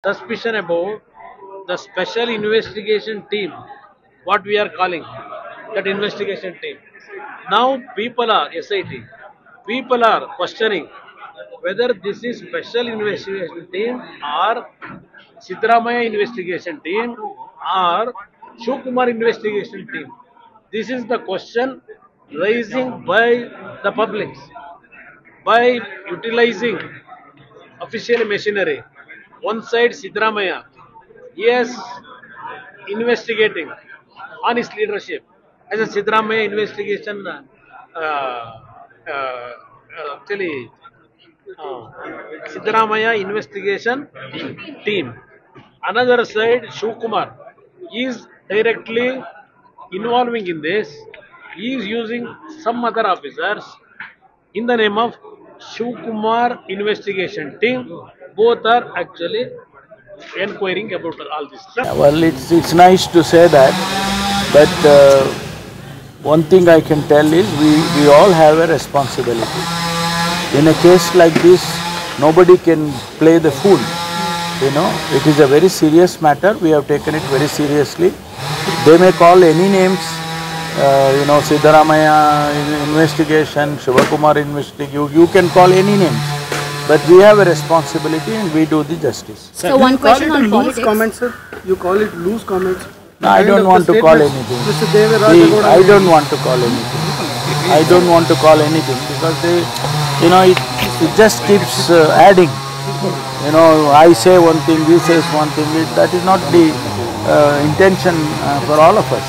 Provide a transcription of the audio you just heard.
suspicion about the special investigation team, what we are calling that investigation team. Now people are SIT, people are questioning whether this is special investigation team or siddaramaiah investigation team or shivakumar investigation team. This is the question raising by the public by utilizing official machinery. One side Siddaramaiah, yes, investigating on his leadership as a Siddaramaiah investigation actually Siddaramaiah investigation team. Another side Shivakumar is directly involving in this. He is using some other officers in the name of Shivakumar investigation team. Both are actually inquiring about all this stuff. Yeah, well, it's nice to say that, but one thing I can tell is we all have a responsibility. In a case like this, nobody can play the fool, you know. It is a very serious matter, we have taken it very seriously. They may call any names, you know, Siddaramaiah investigation, Shivakumar investigation, you can call any names. But we have a responsibility and we do the justice. So one question on loose politics. comments, sir. You call it loose comments. No, I don't want to call anything. I don't want to call anything. I don't want to call anything because they, you know, it just keeps adding. You know, I say one thing, he says one thing, that is not the intention for all of us.